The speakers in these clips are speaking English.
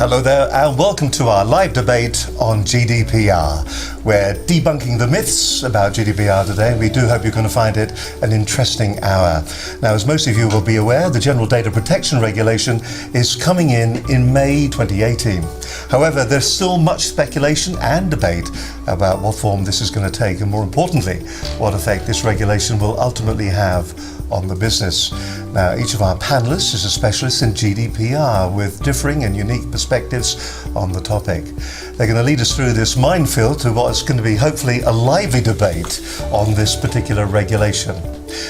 Hello there and welcome to our live debate on GDPR. We're debunking the myths about GDPR today, and we do hope you're going to find it an interesting hour. Now, as most of you will be aware, the General Data Protection Regulation is coming in May 2018. However, there's still much speculation and debate about what form this is going to take, and more importantly, what effect this regulation will ultimately have on the business. Now, each of our panelists is a specialist in GDPR with differing and unique perspectives on the topic. They're going to lead us through this minefield to what is going to be hopefully a lively debate on this particular regulation.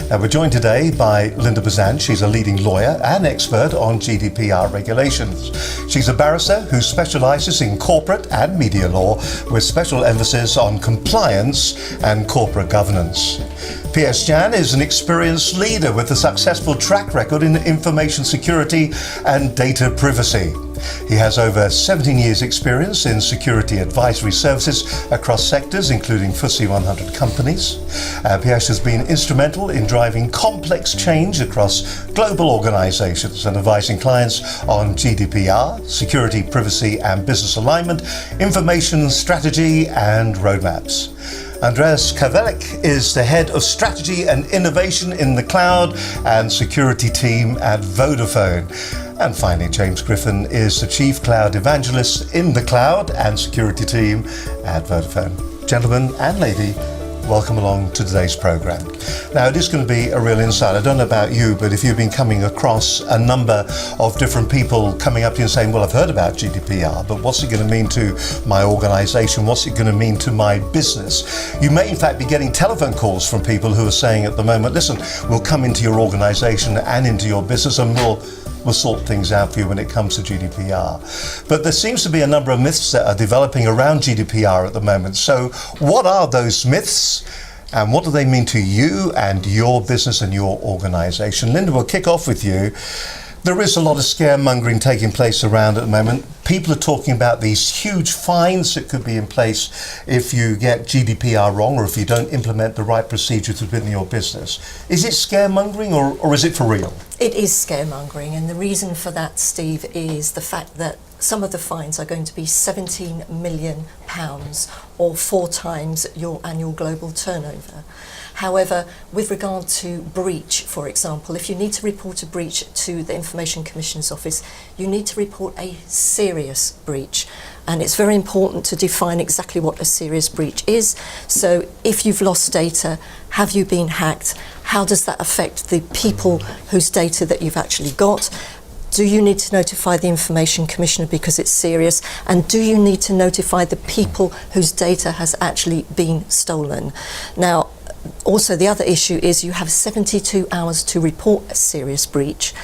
Now, we're joined today by Linda Bazan. She's a leading lawyer and expert on GDPR regulations. She's a barrister who specialises in corporate and media law with special emphasis on compliance and corporate governance. P.S. Jan is an experienced leader with a successful track record in information security and data privacy. He has over 17 years' experience in security advisory services across sectors, including FTSE 100 companies. P.S. has been instrumental in driving complex change across global organisations and advising clients on GDPR, security, privacy and business alignment, information strategy and roadmaps. Andreas Kavelik is the head of strategy and innovation in the cloud and security team at Vodafone. And finally, James Griffin is the chief cloud evangelist in the cloud and security team at Vodafone. Gentlemen and lady, welcome along to today's program. Now, it is going to be a real insight. I don't know about you, but if you've been coming across a number of different people coming up to you and saying, well, I've heard about GDPR, but what's it going to mean to my organisation? What's it going to mean to my business? You may, in fact, be getting telephone calls from people who are saying at the moment, listen, we'll come into your organisation and into your business and we'll sort things out for you when it comes to GDPR. But there seems to be a number of myths that are developing around GDPR at the moment. So what are those myths and what do they mean to you and your business and your organisation? Linda, we'll kick off with you. There is a lot of scaremongering taking place around at the moment. People are talking about these huge fines that could be in place if you get GDPR wrong or if you don't implement the right procedures within your business. Is it scaremongering or is it for real? It is scaremongering, and the reason for that, Steve, is the fact that some of the fines are going to be £17 million or 4 times your annual global turnover. However, with regard to breach, for example, if you need to report a breach to the Information Commissioner's Office, you need to report a serious breach. And it's very important to define exactly what a serious breach is. So if you've lost data, have you been hacked? How does that affect the people whose data that you've actually got? Do you need to notify the Information Commissioner because it's serious? And do you need to notify the people whose data has actually been stolen? Now, also, the other issue is you have 72 hours to report a serious breach,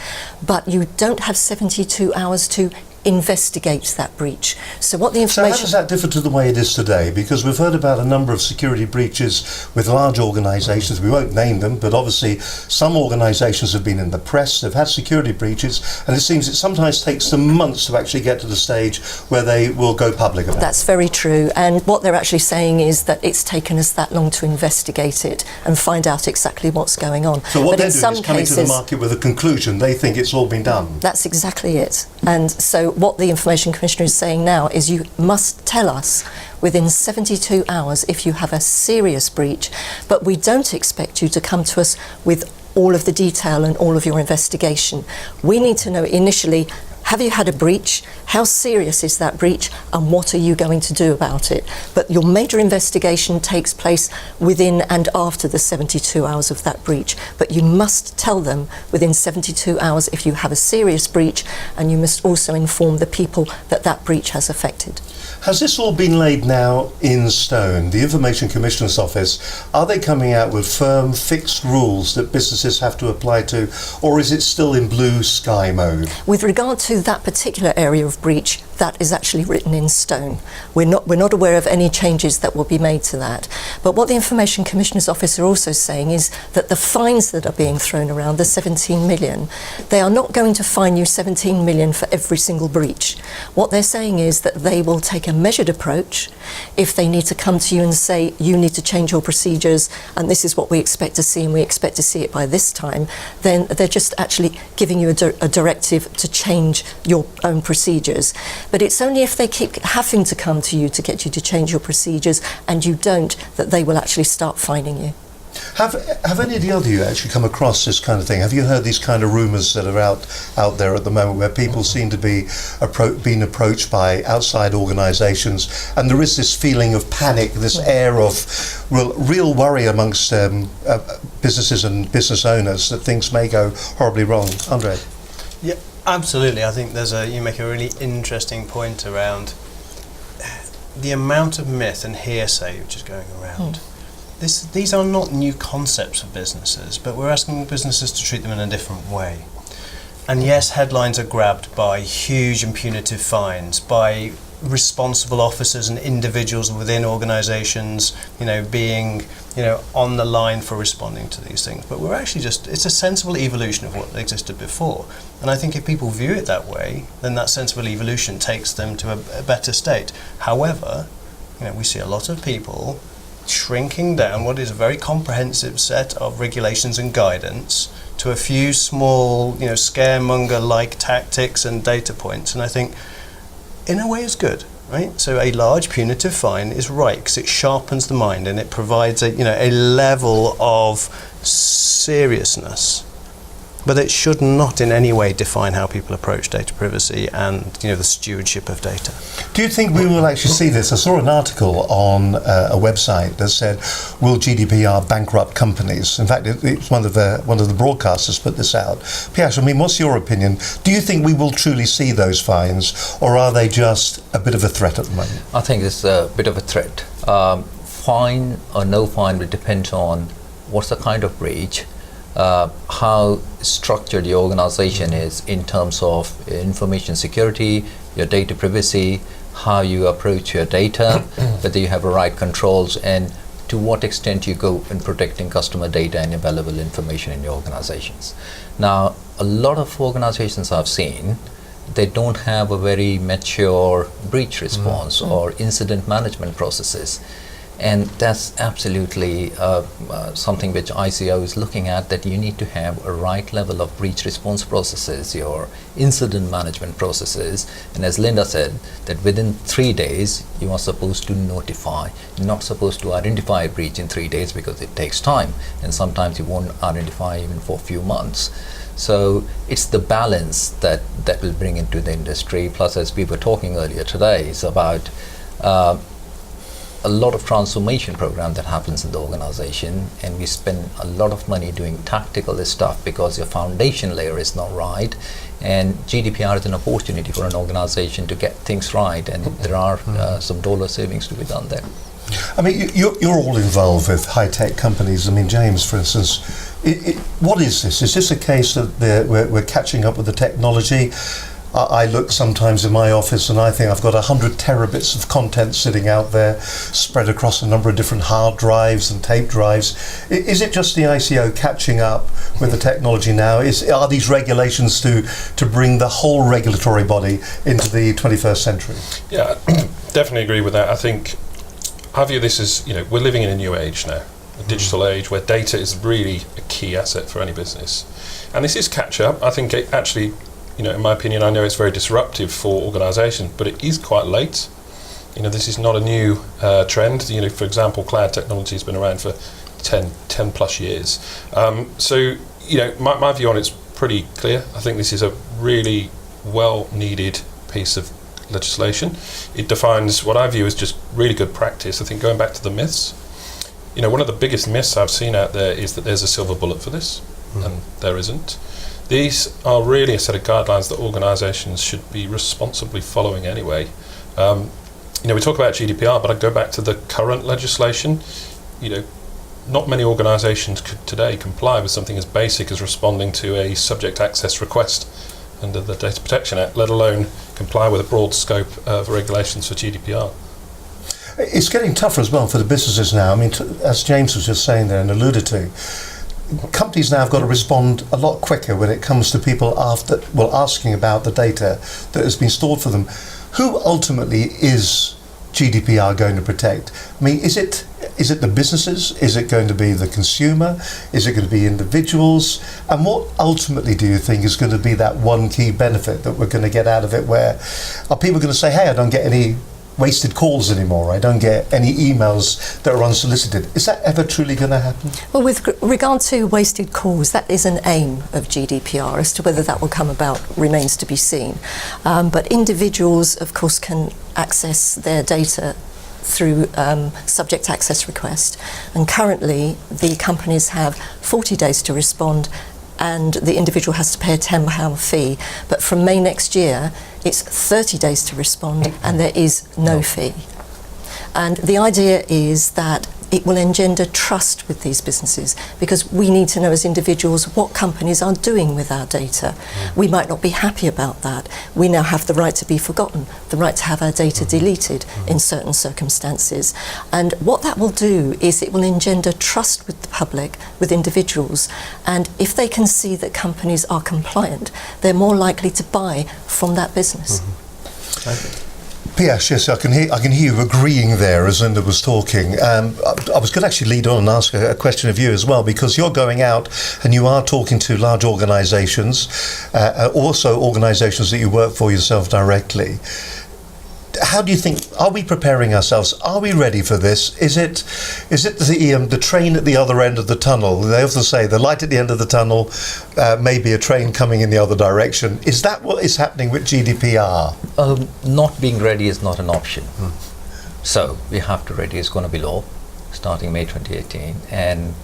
but you don't have 72 hours to investigate that breach. So what the information... So how does that differ to the way it is today? Because we've heard about a number of security breaches with large organisations. We won't name them, but obviously some organisations have been in the press, they've had security breaches, and it seems it sometimes takes them months to actually get to the stage where they will go public about it. That's very true, and what they're actually saying is that it's taken us that long to investigate it and find out exactly what's going on. So what they're doing is coming to the market with a conclusion. They think it's all been done. That's exactly it. And so what the Information Commissioner is saying now is you must tell us within 72 hours if you have a serious breach, but we don't expect you to come to us with all of the detail and all of your investigation. We need to know initially, have you had a breach? How serious is that breach? And what are you going to do about it? But your major investigation takes place within and after the 72 hours of that breach. But you must tell them within 72 hours if you have a serious breach, and you must also inform the people that that breach has affected. Has this all been laid now in stone? The Information Commissioner's Office, are they coming out with firm, fixed rules that businesses have to apply to, or is it still in blue sky mode? With regard to that particular area of breach, that is actually written in stone. We're not aware of any changes that will be made to that. But what the Information Commissioner's Office are also saying is that the fines that are being thrown around, the 17 million, they are not going to fine you 17 million for every single breach. What they're saying is that they will take a a measured approach. If they need to come to you and say, you need to change your procedures and this is what we expect to see and we expect to see it by this time, then they're just actually giving you a directive to change your own procedures. But it's only if they keep having to come to you to get you to change your procedures and you don't, that they will actually start fining you. Have any of the other you actually come across this kind of thing? Have you heard these kind of rumours that are out there at the moment, where people seem to be being approached by outside organisations, and there is this feeling of panic, this air of real worry amongst businesses and business owners that things may go horribly wrong? Andre? Yeah, absolutely. I think you make a really interesting point around the amount of myth and hearsay which is going around. These are not new concepts for businesses, but we're asking businesses to treat them in a different way. And yes, headlines are grabbed by huge and punitive fines, by responsible officers and individuals within organisations, being, on the line for responding to these things. But we're actually it's a sensible evolution of what existed before. And I think if people view it that way, then that sensible evolution takes them to a better state. However, we see a lot of people shrinking down what is a very comprehensive set of regulations and guidance to a few small, scaremonger-like tactics and data points. And I think, in a way, it's good, right? So a large punitive fine is right because it sharpens the mind and it provides a level of seriousness. But it should not in any way define how people approach data privacy and the stewardship of data. Do you think we will actually see this? I saw an article on a website that said, "Will GDPR bankrupt companies?" In fact, it's one of the broadcasters put this out. Piash, what's your opinion? Do you think we will truly see those fines, or are they just a bit of a threat at the moment? I think it's a bit of a threat. Fine or no fine will depend on what's the kind of breach, how structured your organization is in terms of information security, your data privacy, how you approach your data, whether you have the right controls, and to what extent you go in protecting customer data and available information in your organizations. Now, a lot of organizations I've seen, they don't have a very mature breach response or incident management processes. And that's absolutely something which ICO is looking at, that you need to have a right level of breach response processes, your incident management processes. And as Linda said, that within 3 days, you are supposed to notify. You're not supposed to identify a breach in 3 days because it takes time. And sometimes you won't identify even for a few months. So it's the balance that will bring into the industry. Plus, as we were talking earlier today, it's about a lot of transformation program that happens in the organization, and we spend a lot of money doing tactical stuff because your foundation layer is not right. And GDPR is an opportunity for an organization to get things right, and there are some dollar savings to be done there. You're all involved with high-tech companies. James, for instance, what is this? Is this a case that we're catching up with the technology? I look sometimes in my office and I think I've got 100 terabits of content sitting out there, spread across a number of different hard drives and tape drives. Is it just the ICO catching up with the technology now? Are these regulations to bring the whole regulatory body into the 21st century? Yeah, definitely agree with that. I view this as, we're living in a new age now, a digital age where data is really a key asset for any business. And this is catch up. I think it actually, in my opinion, I know it's very disruptive for organisations, but it is quite late. This is not a new trend. For example, cloud technology has been around for 10 plus years. My view on it's pretty clear. I think this is a really well needed piece of legislation. It defines what I view as just really good practice. I think going back to the myths, one of the biggest myths I've seen out there is that there's a silver bullet for this, and there isn't. These are really a set of guidelines that organisations should be responsibly following anyway. We talk about GDPR, but I go back to the current legislation. Not many organisations could today comply with something as basic as responding to a subject access request under the Data Protection Act, let alone comply with a broad scope of regulations for GDPR. It's getting tougher as well for the businesses now. As James was just saying there and alluded to, companies now have got to respond a lot quicker when it comes to people asking about the data that has been stored for them. Who ultimately is GDPR going to protect? I mean, is it the businesses? Is it going to be the consumer? Is it going to be individuals? And what ultimately do you think is going to be that one key benefit that we're going to get out of it, where are people going to say, hey, I don't get any wasted calls anymore, I don't get any emails that are unsolicited? Is that ever truly going to happen? Well, with regard to wasted calls, that is an aim of GDPR. As to whether that will come about remains to be seen. But individuals, of course, can access their data through subject access request, and currently the companies have 40 days to respond, and the individual has to pay a £10 fee. But from May next year, it's 30 days to respond, and there is no fee. And the idea is that it will engender trust with these businesses, because we need to know as individuals what companies are doing with our data. We might not be happy about that. We now have the right to be forgotten, the right to have our data deleted in certain circumstances. And what that will do is it will engender trust with the public, with individuals. And if they can see that companies are compliant, they're more likely to buy from that business. Piers, yes, I can hear you agreeing there as Linda was talking. I was going to actually lead on and ask a question of you as well, because you're going out and you are talking to large organisations, also organisations that you work for yourself directly. How do you think, are we preparing ourselves? Are we ready for this? Is it the train at the other end of the tunnel? They often say the light at the end of the tunnel may be a train coming in the other direction. Is that what is happening with GDPR? Not being ready is not an option. So we have to ready. It's going to be law starting May 2018, and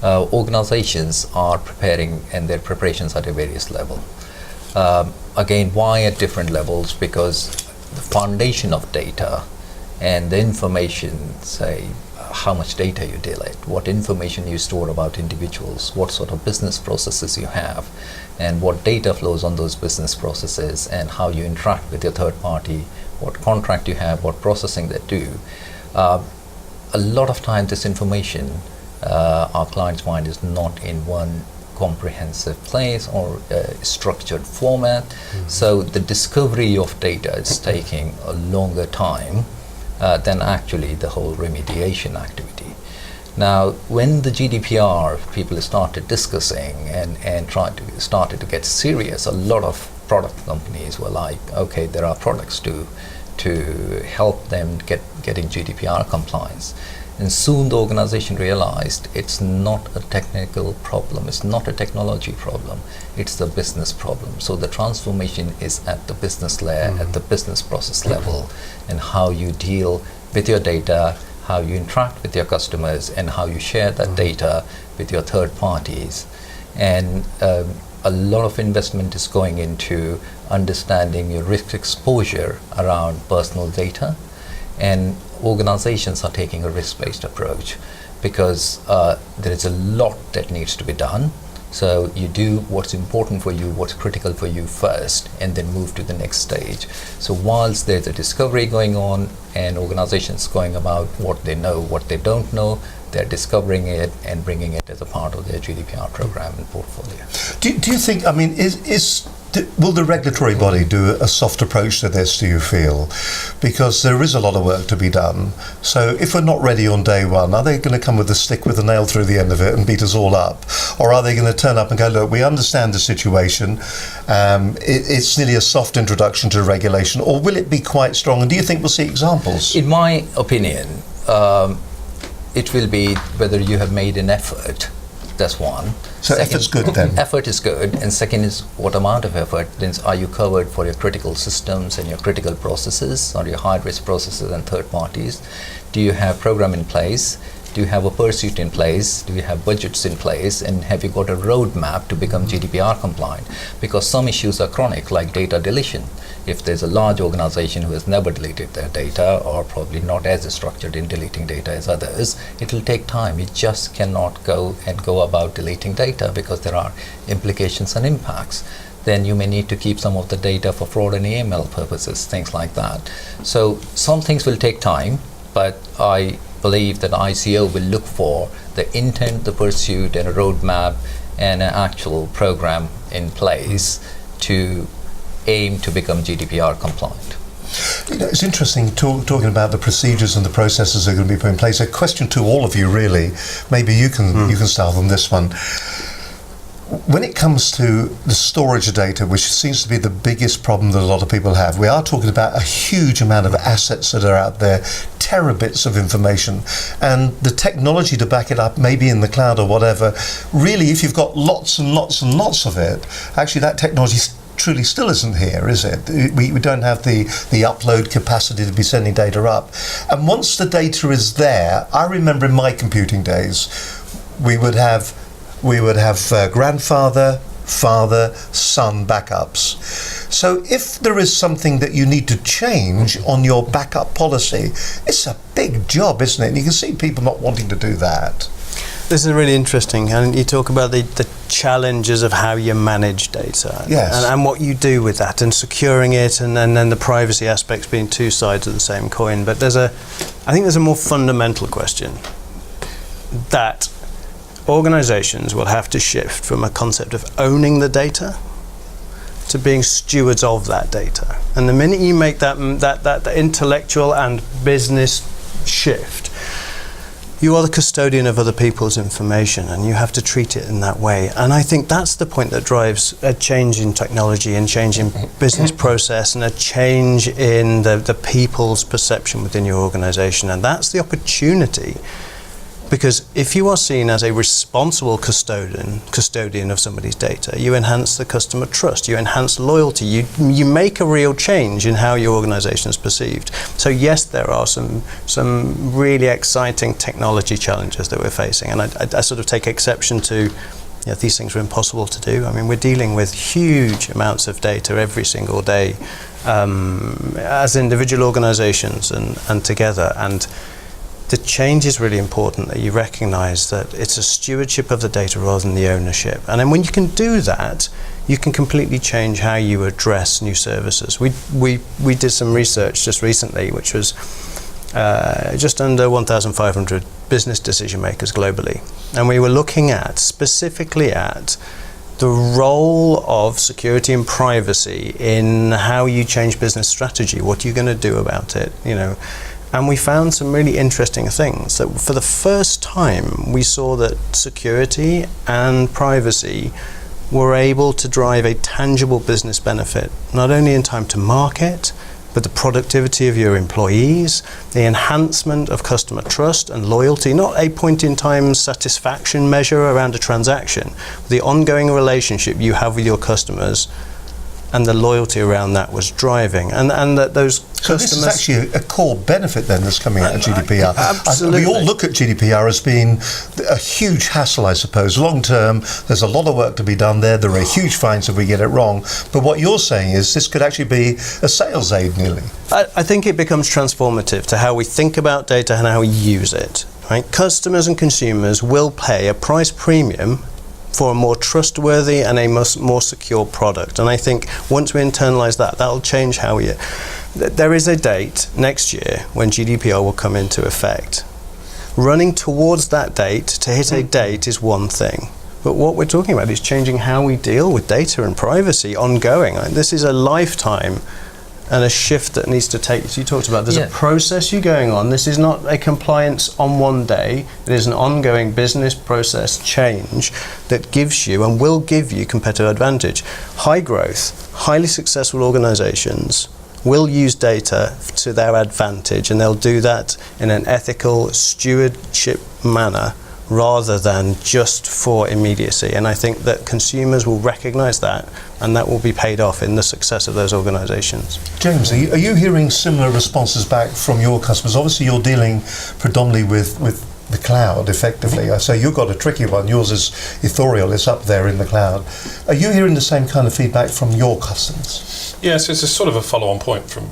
organizations are preparing, and their preparations are at various levels. Again, why at different levels? Because the foundation of data and the information, say how much data you delete, what information you store about individuals, what sort of business processes you have, and what data flows on those business processes, and how you interact with your third party, what contract you have, what processing they do. A lot of times this information our clients find is not in one comprehensive place or structured format. So the discovery of data is taking a longer time than actually the whole remediation activity. Now, when the GDPR people started discussing and started to get serious, a lot of product companies were like, okay, there are products to help them getting GDPR compliance. And soon the organization realized it's not a technical problem, it's not a technology problem, it's the business problem. So the transformation is at the business layer, at the business process level, and how you deal with your data, how you interact with your customers, and how you share that data with your third parties. And a lot of investment is going into understanding your risk exposure around personal data, and organizations are taking a risk-based approach because there is a lot that needs to be done. So you do what's important for you, what's critical for you first, and then move to the next stage. So whilst there's a discovery going on and organizations going about what they know, what they don't know, they're discovering it and bringing it as a part of their GDPR program and portfolio. Do you think, I mean, will the regulatory body do a soft approach to this, do you feel? Because there is a lot of work to be done. So if we're not ready on day one, are they going to come with a stick with a nail through the end of it and beat us all up? Or are they going to turn up and go, look, we understand the situation, it's nearly a soft introduction to regulation, or will it be quite strong? And do you think we'll see examples? In my opinion, it will be whether you have made an effort. That's one. So second, effort's good then? Effort is good. And second is what amount of effort. Then are you covered for your critical systems and your critical processes, or your high-risk processes and third parties? Do you have program in place? Do you have a pursuit in place? Do you have budgets in place? And have you got a roadmap to become GDPR compliant? Because some issues are chronic, like data deletion. If there's a large organization who has never deleted their data, or probably not as structured in deleting data as others, it will take time. You just cannot go about deleting data because there are implications and impacts. Then you may need to keep some of the data for fraud and AML purposes, things like that. So some things will take time, but I believe that ICO will look for the intent, the pursuit, and a roadmap and an actual program in place to aim to become GDPR compliant. You know, it's interesting talking about the procedures and the processes that are going to be put in place. A question to all of you, really. Maybe you can start on this one. When it comes to the storage of data, which seems to be the biggest problem that a lot of people have, we are talking about a huge amount of assets that are out there, terabits of information, and the technology to back it up, maybe in the cloud or whatever. Really, if you've got lots and lots and lots of it, actually that technology truly still isn't here, is it? We don't have the upload capacity to be sending data up. And once the data is there, I remember in my computing days, we would have grandfather, father, son backups. So if there is something that you need to change on your backup policy, it's a big job, isn't it? And you can see people not wanting to do that. This is really interesting, and you talk about the challenges of how you manage data, yes, and what you do with that, and securing it, and then the privacy aspects being two sides of the same coin. But I think there's a more fundamental question that organizations will have to shift from a concept of owning the data to being stewards of that data. And the minute you make that intellectual and business shift, you are the custodian of other people's information, and you have to treat it in that way. And I think that's the point that drives a change in technology and change in business process and a change in the people's perception within your organization. And that's the opportunity. Because if you are seen as a responsible custodian of somebody's data, you enhance the customer trust, you enhance loyalty, you make a real change in how your organization is perceived. So yes, there are some really exciting technology challenges that we're facing, and I sort of take exception to, these things are impossible to do. I mean, we're dealing with huge amounts of data every single day as individual organizations and together. And the change is really important, that you recognize that it's a stewardship of the data rather than the ownership. And then when you can do that, you can completely change how you address new services. We did some research just recently, which was just under 1,500 business decision makers globally. And we were looking specifically at the role of security and privacy in how you change business strategy. What are you going to do about it? And we found some really interesting things. That for the first time, we saw that security and privacy were able to drive a tangible business benefit, not only in time to market, but the productivity of your employees, the enhancement of customer trust and loyalty, not a point-in-time satisfaction measure around a transaction, the ongoing relationship you have with your customers, and the loyalty around that was driving, and that those customers. So this is actually a core benefit then that's coming out of GDPR. Absolutely. We all look at GDPR as being a huge hassle, I suppose. Long term, there's a lot of work to be done there. There are huge fines if we get it wrong. But what you're saying is this could actually be a sales aid, nearly. I think it becomes transformative to how we think about data and how we use it. Right? Customers and consumers will pay a price premium for a more trustworthy and a more secure product. And I think once we internalize that, that'll change how we... There is a date next year when GDPR will come into effect. Running towards that date, to hit a date, is one thing. But what we're talking about is changing how we deal with data and privacy ongoing. This is a lifetime and a shift that needs to take. So you talked about there's a process you're going on. This is not a compliance on one day. It is an ongoing business process change that gives you and will give you competitive advantage. High growth, highly successful organizations will use data to their advantage, and they'll do that in an ethical stewardship manner rather than just for immediacy. And I think that consumers will recognize that, and that will be paid off in the success of those organizations. James, are you hearing similar responses back from your customers? Obviously you're dealing predominantly with the cloud, effectively. So you've got a tricky one. Yours is ethereal, it's up there in the cloud. Are you hearing the same kind of feedback from your customers? Yes, it's a sort of a follow-on point from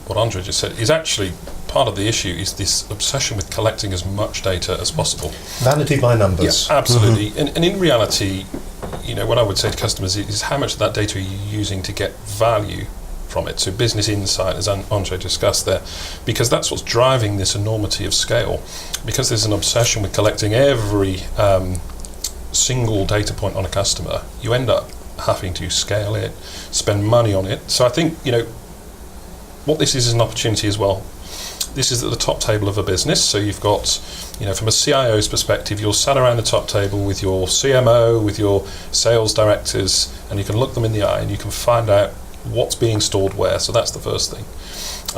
what Andre just said. Is actually part of the issue is this obsession with collecting as much data as possible. Vanity by numbers. Yeah, absolutely. And in reality, what I would say to customers is how much of that data are you using to get value from it? So business insight, as Andre discussed there, because that's what's driving this enormity of scale. Because there's an obsession with collecting every single data point on a customer, you end up having to scale it, spend money on it. So I think, what this is an opportunity as well. This is at the top table of a business, so you've got, from a CIO's perspective, you're sat around the top table with your CMO, with your sales directors, and you can look them in the eye and you can find out what's being stored where. So that's the first thing.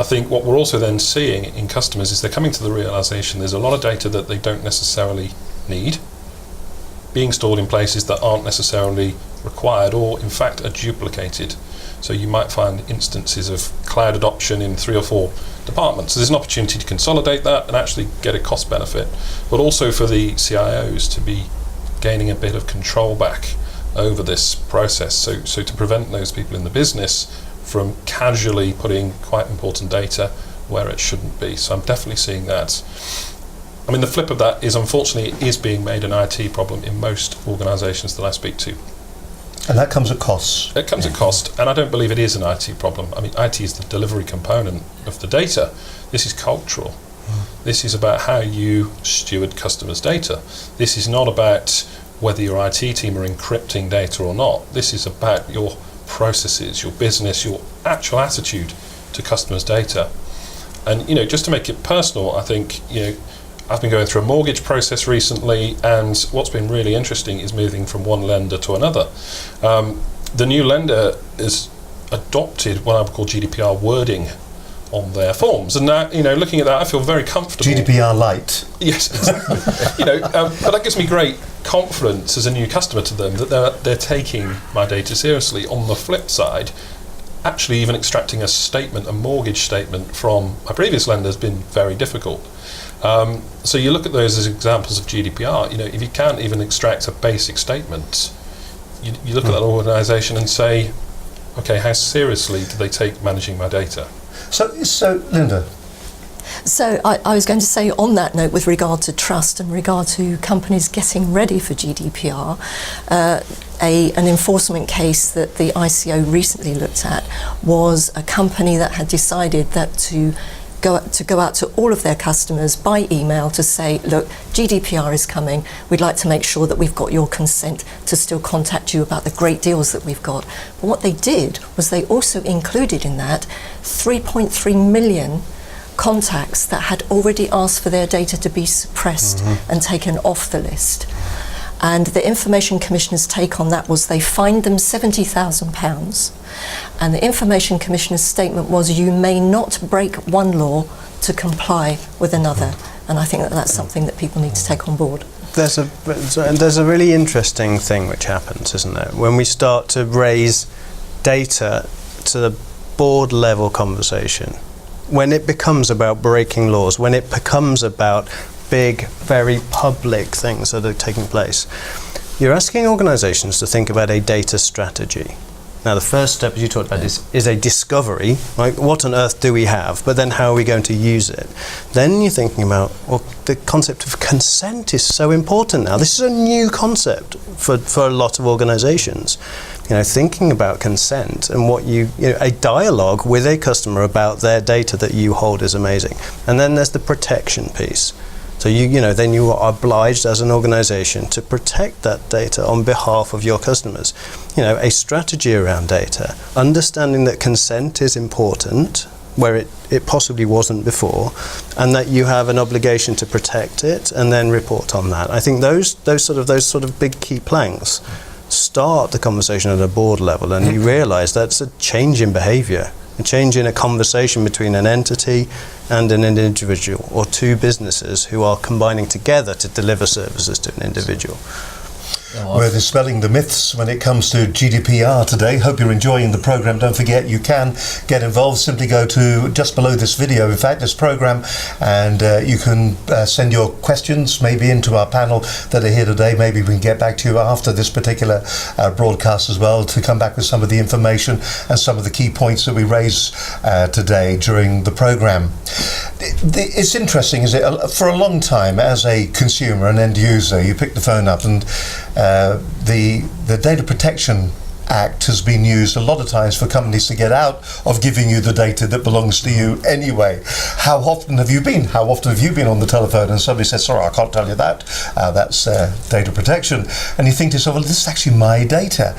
I think what we're also then seeing in customers is they're coming to the realization there's a lot of data that they don't necessarily need being stored in places that aren't necessarily required or in fact are duplicated. So you might find instances of cloud adoption in 3 or 4 departments. So there's an opportunity to consolidate that and actually get a cost benefit, but also for the CIOs to be gaining a bit of control back over this process. So to prevent those people in the business from casually putting quite important data where it shouldn't be. So I'm definitely seeing that. I mean, the flip of that is, unfortunately, it is being made an IT problem in most organisations that I speak to. And that comes at costs. It comes at cost, and I don't believe it is an IT problem. I mean, IT is the delivery component of the data. This is cultural. This is about how you steward customers' data. This is not about whether your IT team are encrypting data or not. This is about your processes, your business, your actual attitude to customers' data. And, just to make it personal, I think, I've been going through a mortgage process recently, and what's been really interesting is moving from one lender to another. The new lender has adopted what I would call GDPR wording on their forms, and now, looking at that, I feel very comfortable. GDPR light. Yes, exactly. But that gives me great confidence as a new customer to them that they're taking my data seriously. On the flip side, actually even extracting a mortgage statement from my previous lender has been very difficult. So you look at those as examples of GDPR. If you can't even extract a basic statement, you look at that organisation and say, okay, how seriously do they take managing my data? So Linda. So I was going to say on that note, with regard to trust and regard to companies getting ready for GDPR, an enforcement case that the ICO recently looked at was a company that had decided that to go out to all of their customers by email to say, look, GDPR is coming, we'd like to make sure that we've got your consent to still contact you about the great deals that we've got. But what they did was they also included in that 3.3 million contacts that had already asked for their data to be suppressed and taken off the list. And the Information Commissioner's take on that was they fined them £70,000, and the Information Commissioner's statement was, you may not break one law to comply with another. And I think that that's something that people need to take on board. There's a really interesting thing which happens, isn't there? When we start to raise data to the board level conversation, when it becomes about breaking laws, when it becomes about big, very public things that are taking place, you're asking organisations to think about a data strategy. Now, the first step, as you talked about, is a discovery, like what on earth do we have, but then how are we going to use it? Then you're thinking about, well, the concept of consent is so important now. This is a new concept for a lot of organisations. Thinking about consent and what a dialogue with a customer about their data that you hold is amazing. And then there's the protection piece. So then you are obliged as an organisation to protect that data on behalf of your customers. A strategy around data, understanding that consent is important where it possibly wasn't before, and that you have an obligation to protect it and then report on that. I think those sort of big key planks start the conversation at a board level, and you realise that's a change in behaviour. A change in a conversation between an entity and an individual, or two businesses who are combining together to deliver services to an individual. We're dispelling the myths when it comes to GDPR today. Hope you're enjoying the programme. Don't forget, you can get involved. Simply go to just below this video, in fact, this programme, and you can send your questions maybe into our panel that are here today. Maybe we can get back to you after this particular broadcast as well, to come back with some of the information and some of the key points that we raised today during the programme. It's interesting, is it? For a long time, as a consumer, an end user, you pick the phone up and the Data Protection Act has been used a lot of times for companies to get out of giving you the data that belongs to you anyway. How often have you been on the telephone and somebody says, sorry, I can't tell you that, that's data protection, and you think to yourself, well, this is actually my data.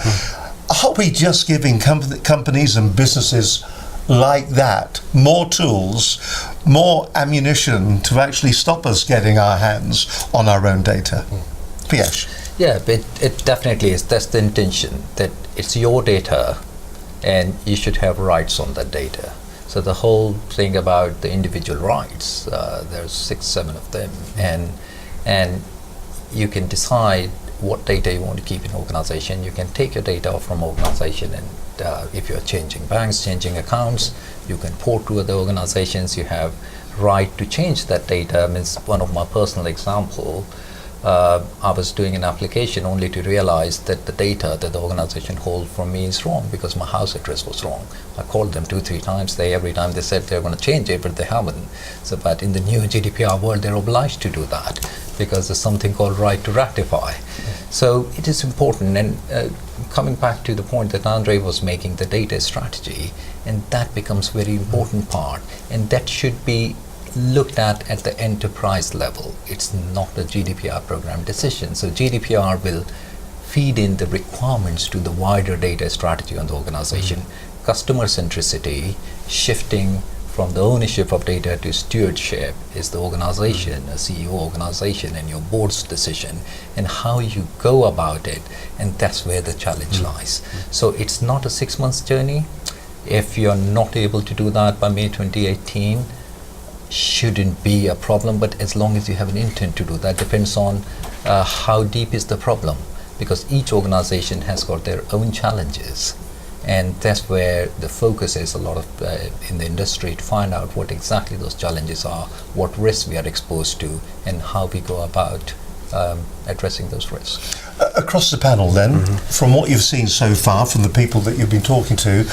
Are we just giving companies and businesses like that, more tools, more ammunition to actually stop us getting our hands on our own data. Piyush? Yeah, but it definitely is. That's the intention, that it's your data and you should have rights on that data. So the whole thing about the individual rights, there's 6, 7 of them, and you can decide what data you want to keep in organization. You can take your data from organization, and if you're changing banks, changing accounts, you can port to other organizations. You have right to change that data. I mean, one of my personal example, I was doing an application only to realize that the data that the organization holds from me is wrong because my house address was wrong. I called them 2-3 times. Every time they said they're going to change it, but they haven't. So, but in the new GDPR world, they're obliged to do that because there's something called right to ratify. So it is important. And coming back to the point that Andre was making, the data strategy, and that becomes very important part, and that should be looked at the enterprise level. It's not a GDPR program decision. So GDPR will feed in the requirements to the wider data strategy on the organization. Customer centricity, shifting from the ownership of data to stewardship is the organization, a CEO organization, and your board's decision, and how you go about it, and that's where the challenge lies. So it's not a 6 months journey. If you're not able to do that by May 2018, shouldn't be a problem, but as long as you have an intent to do that, depends on how deep is the problem, because each organization has got their own challenges, and that's where the focus is a lot of in the industry, to find out what exactly those challenges are, what risks we are exposed to, and how we go about addressing those risks. Across the panel then, from what you've seen so far, from the people that you've been talking to,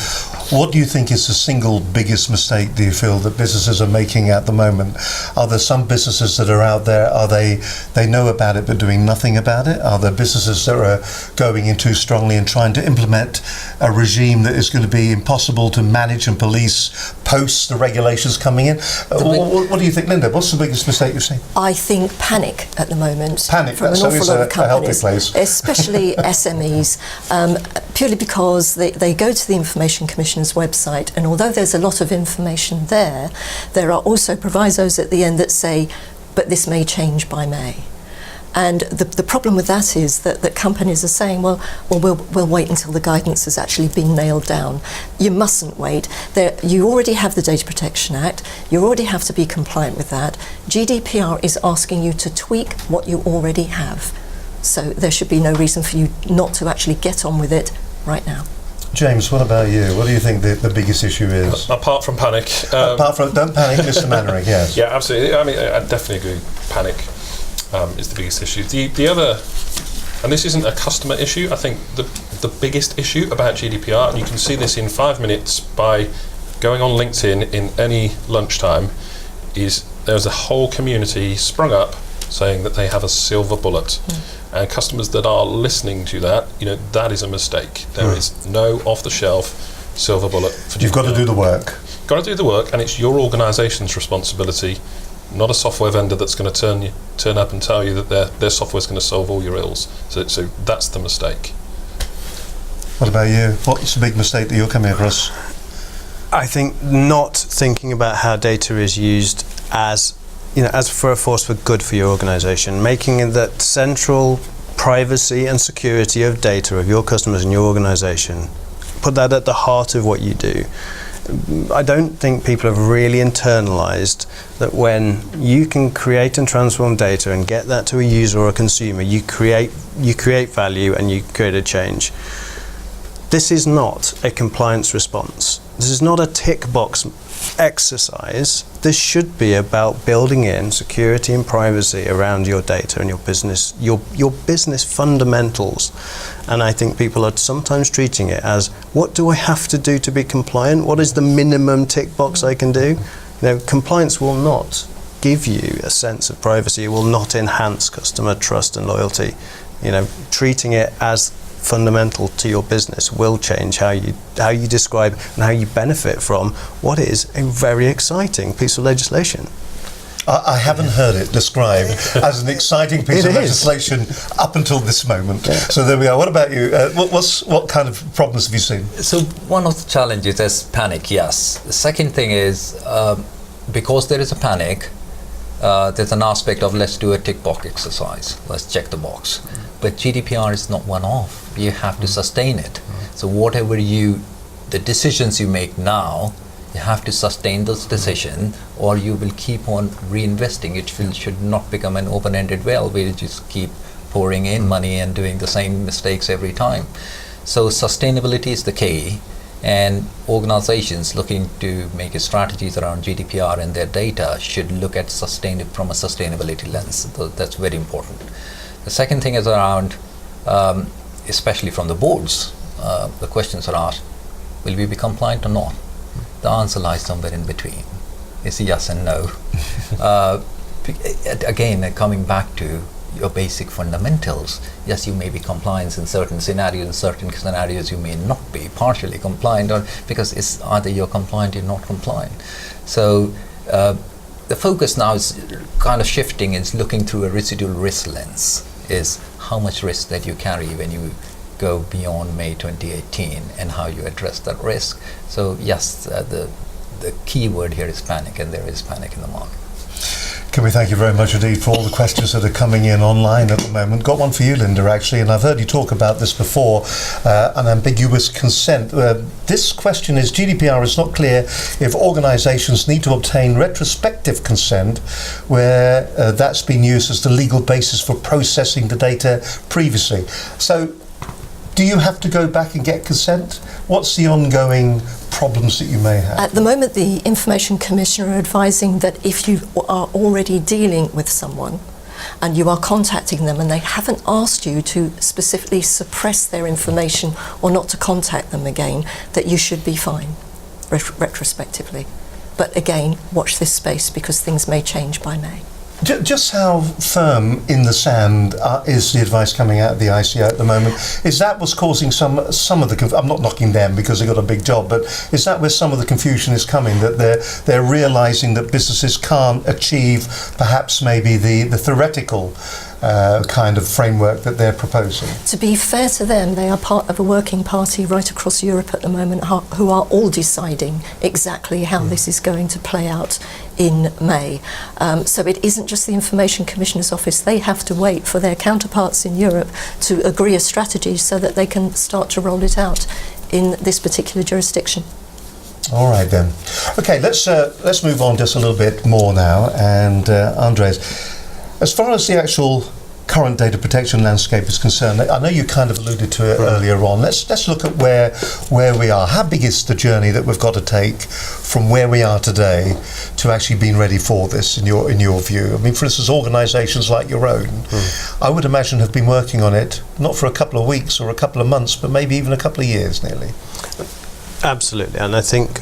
what do you think is the single biggest mistake, do you feel, that businesses are making at the moment? Are there some businesses that are out there, they know about it but doing nothing about it? Are there businesses that are going in too strongly and trying to implement a regime that is going to be impossible to manage and police post the regulations coming in? What do you think, Linda? What's the biggest mistake you've seen? I think panic at the moment. Panic, from an that's awful lot of a healthy companies, place. especially SMEs, purely because they go to the Information Commissioner's website, and although there's a lot of information there, there are also provisos at the end that say, but this may change by May. And the problem with that is that companies are saying, well, we'll wait until the guidance has actually been nailed down. You mustn't wait. You already have the Data Protection Act. You already have to be compliant with that. GDPR is asking you to tweak what you already have. So there should be no reason for you not to actually get on with it right now. James, what about you? What do you think the biggest issue is? Apart from panic. Apart from, don't panic, Mr. Mannering, yes. Yeah, absolutely. I mean, I definitely agree. Panic is the biggest issue. The other, and this isn't a customer issue, I think the biggest issue about GDPR, and you can see this in 5 minutes by going on LinkedIn in any lunchtime, is there's a whole community sprung up saying that they have a silver bullet. And customers that are listening to that, that is a mistake. There is no off-the-shelf silver bullet for GDPR. You've got to do the work. Got to do the work, and it's your organisation's responsibility, not a software vendor that's going to turn up and tell you that their software is going to solve all your ills. So that's the mistake. What about you? What's the big mistake that you're coming across? I think not thinking about how data is used as for a force for good for your organisation, making it that central privacy and security of data of your customers and your organisation, put that at the heart of what you do. I don't think people have really internalised that when you can create and transform data and get that to a user or a consumer, you create value and you create a change. This is not a compliance response. This is not a tick box exercise. This should be about building in security and privacy around your data and your business, your business fundamentals. And I think people are sometimes treating it as, what do I have to do to be compliant? What is the minimum tick box I can do? Compliance will not give you a sense of privacy. It will not enhance customer trust and loyalty. Treating it as fundamental to your business will change how you describe and how you benefit from what is a very exciting piece of legislation. I haven't heard it described as an exciting piece It of is. legislation up until this moment. So there we are. What about you? What kind of problems have you seen? So one of the challenges is panic, yes. The second thing is, because there is a panic, there's an aspect of let's do a tick box exercise, let's check the box. But GDPR is not one-off. You have to sustain it. So whatever the decisions you make now, you have to sustain those decisions, or you will keep on reinvesting. It should not become an open-ended well where you just keep pouring in money and doing the same mistakes every time. So sustainability is the key, and organizations looking to make strategies around GDPR and their data should look at from a sustainability lens. That's very important. The second thing is around, especially from the boards, the questions are asked, will we be compliant or not? The answer lies somewhere in between. It's yes and no. Again, coming back to your basic fundamentals, yes, you may be compliant in certain scenarios. In certain scenarios, you may not be partially compliant, or because it's either you're compliant or you're not compliant. So the focus now is kind of shifting. It's looking through a residual risk lens. Is how much risk that you carry when you go beyond May 2018 and how you address that risk. So yes, the key word here is panic, and there is panic in the market. Can we thank you very much indeed for all the questions that are coming in online at the moment. Got one for you, Linda, actually, and I've heard you talk about this before, unambiguous consent. This question is, GDPR is not clear if organisations need to obtain retrospective consent where that's been used as the legal basis for processing the data previously. So do you have to go back and get consent? What's the ongoing problems that you may have? At the moment, the Information Commissioner are advising that if you are already dealing with someone and you are contacting them and they haven't asked you to specifically suppress their information or not to contact them again, that you should be fine retrospectively. But again, watch this space because things may change by May. Just how firm in the sand is the advice coming out of the ICO at the moment? Is that what's causing some of the I'm not knocking them because they've got a big job, but is that where some of the confusion is coming, that they're realising that businesses can't achieve perhaps maybe the theoretical kind of framework that they're proposing? To be fair to them, they are part of a working party right across Europe at the moment who are all deciding exactly how this is going to play out in May. So it isn't just the Information Commissioner's Office. They have to wait for their counterparts in Europe to agree a strategy so that they can start to roll it out in this particular jurisdiction. All right then. Okay, let's move on just a little bit more now. And Andres, as far as the actual current data protection landscape is concerned, I know you kind of alluded to it earlier on. Let's look at where we are. How big is the journey that we've got to take from where we are today to actually being ready for this, in your view? I mean, for instance, organisations like your own, I would imagine have been working on it not for a couple of weeks or a couple of months, but maybe even a couple of years nearly. Absolutely, and I think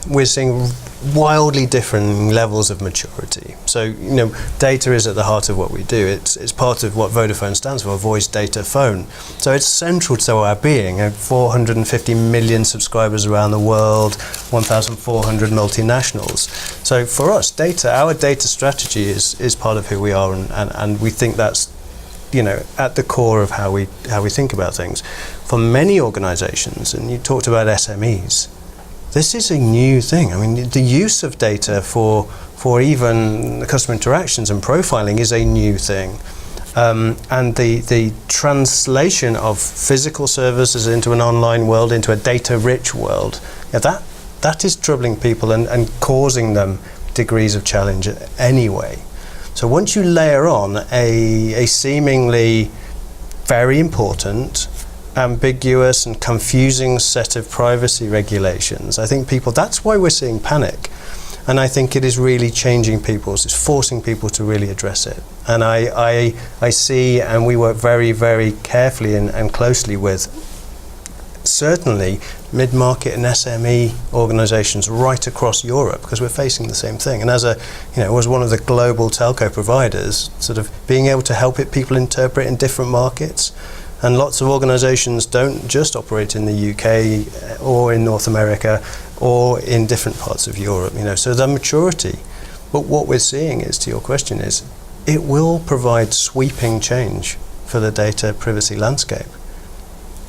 we're seeing wildly different levels of maturity. So, data is at the heart of what we do. It's part of what Vodafone stands for, voice, data, phone. So it's central to our being. 450 million subscribers around the world, 1,400 multinationals. So for us, our data strategy is part of who we are, and we think that's at the core of how we think about things. For many organisations, and you talked about SMEs, this is a new thing. I mean, the use of data for even customer interactions and profiling is a new thing. And the translation of physical services into an online world, into a data-rich world, that is troubling people and causing them degrees of challenge anyway. So once you layer on a seemingly very important, ambiguous and confusing set of privacy regulations, I think that's why we're seeing panic. And I think it is really changing it's forcing people to really address it. And I see, and we work very, very carefully and closely with certainly mid-market and SME organisations right across Europe, because we're facing the same thing. And as one of the global telco providers, sort of being able to help people interpret in different markets. And lots of organisations don't just operate in the UK or in North America or in different parts of Europe. So the maturity But what we're seeing is, to your question, is it will provide sweeping change for the data privacy landscape.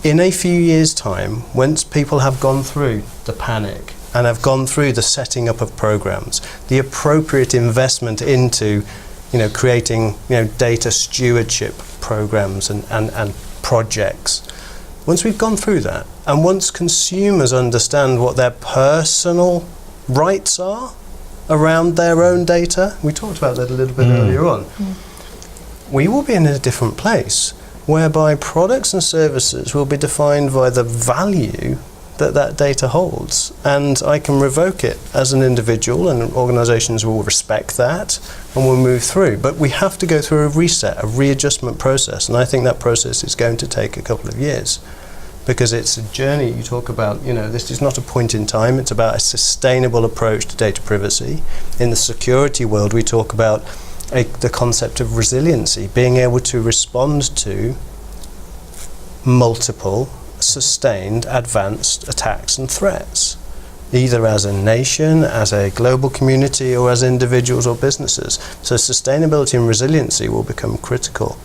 In a few years' time, once people have gone through the panic and have gone through the setting up of programs, the appropriate investment into, creating, data stewardship programs and projects, once we've gone through that, and once consumers understand what their personal rights are around their own data, we talked about that a little bit earlier on, we will be in a different place, whereby products and services will be defined by the value that data holds, and I can revoke it as an individual, and organisations will respect that and will move through. But we have to go through a reset, a readjustment process, and I think that process is going to take a couple of years, because it's a journey. You talk about, this is not a point in time, it's about a sustainable approach to data privacy. In the security world, we talk about the concept of resiliency, being able to respond to multiple, sustained, advanced attacks and threats, either as a nation, as a global community, or as individuals or businesses. So sustainability and resiliency will become critical.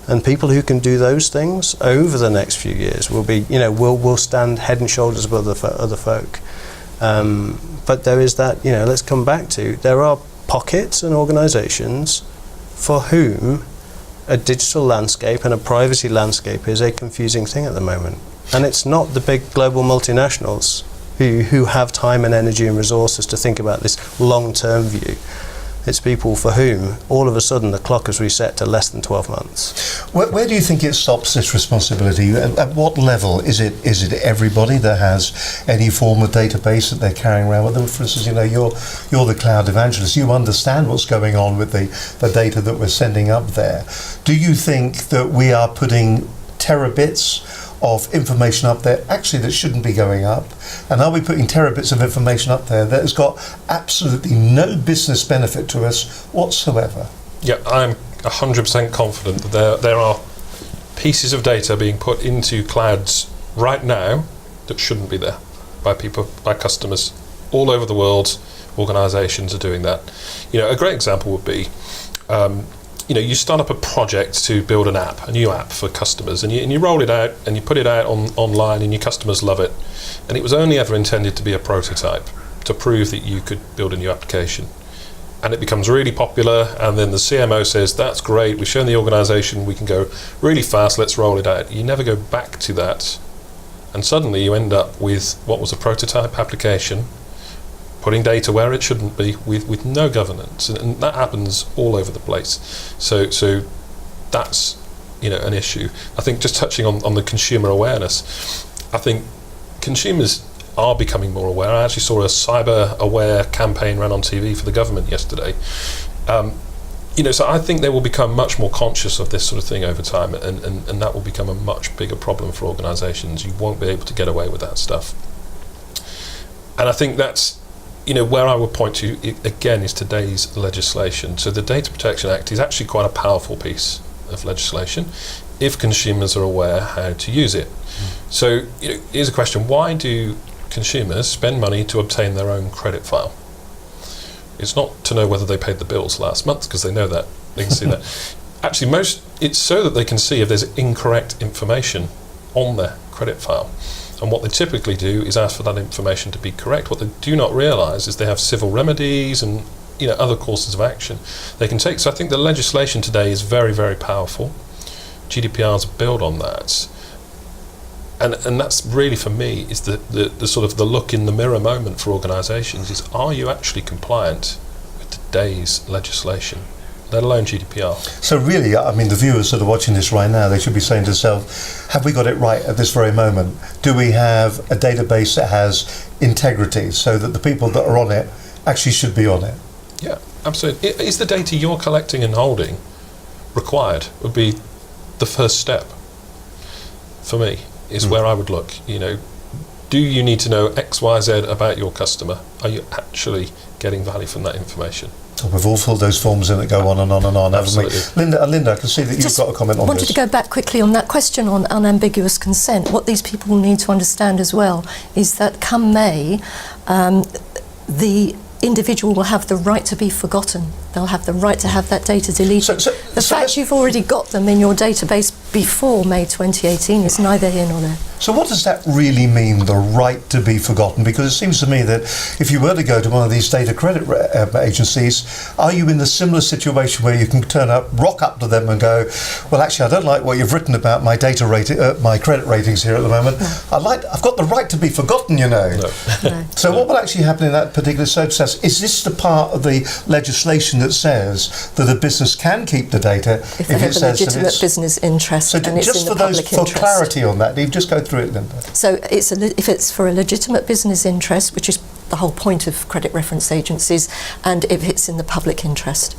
And people who can do those things over the next few years will be, will stand head and shoulders above other folk. But there is that, let's come back to, there are pockets and organisations for whom a digital landscape and a privacy landscape is a confusing thing at the moment. And it's not the big global multinationals who have time and energy and resources to think about this long-term view. It's people for whom all of a sudden the clock has reset to less than 12 months. Where do you think it stops this responsibility? At what level? Is it everybody that has any form of database that they're carrying around with them? For instance, you're the cloud evangelist. You understand what's going on with the data that we're sending up there. Do you think that we are putting terabits of information up there actually that shouldn't be going up? And are we putting terabits of information up there that has got absolutely no business benefit to us whatsoever? Yeah, I'm 100% confident that there are pieces of data being put into clouds right now that shouldn't be there by people, by customers all over the world. Organisations are doing that. A great example would be you start up a project to build a new app for customers, and you roll it out and you put it out online, and your customers love it. And it was only ever intended to be a prototype, to prove that you could build a new application. And it becomes really popular, and then the CMO says, that's great, we've shown the organisation we can go really fast, let's roll it out. You never go back to that. And suddenly you end up with what was a prototype application, putting data where it shouldn't be, with no governance, and that happens all over the place. So that's an issue. I think just touching on the consumer awareness, I think consumers are becoming more aware. I actually saw a cyber aware campaign run on TV for the government yesterday. So I think they will become much more conscious of this sort of thing over time, and that will become a much bigger problem for organisations. You won't be able to get away with that stuff. And I think that's where I would point to, again, is today's legislation. So the Data Protection Act is actually quite a powerful piece of legislation if consumers are aware how to use it. So here's a question: why do consumers spend money to obtain their own credit file? It's not to know whether they paid the bills last month, because they know that, they can see that. Actually, it's so that they can see if there's incorrect information on their credit file. And what they typically do is ask for that information to be correct. What they do not realise is they have civil remedies and other courses of action they can take. So I think the legislation today is very, very powerful. GDPR's build on that. And that's really, for me, is the sort of the look in the mirror moment for organisations, is, are you actually compliant with today's legislation, let alone GDPR? So really, the viewers that are watching this right now, they should be saying to themselves, have we got it right at this very moment? Do we have a database that has integrity so that the people that are on it actually should be on it? Yeah, absolutely. Is the data you're collecting and holding required? Would be the first step for me, is where I would look. Do you need to know X, Y, Z about your customer? Are you actually getting value from that information? We've all filled those forms in that go on and on and on, haven't we? Linda, I can see that you've got a comment on this. I wanted to go back quickly on that question on unambiguous consent. What these people need to understand as well is that come May, the individual will have the right to be forgotten. They'll have the right to have that data deleted. The fact you've already got them in your database before May 2018 is neither here nor there. So what does that really mean, the right to be forgotten? Because it seems to me that if you were to go to one of these data credit agencies, are you in the similar situation where you can rock up to them and go, well, actually, I don't like what you've written about my data rating, my credit ratings here at the moment. No. I've got the right to be forgotten, you know. No. No. So what will actually happen in that particular process? Is this the part of the legislation that says that a business can keep the data If they have it a says that legitimate it's... business interest So and it's just in for the those, public for interest. clarity on that, Dave, just go through it, Linda. So if it's for a legitimate business interest, which is the whole point of credit reference agencies, and if it's in the public interest.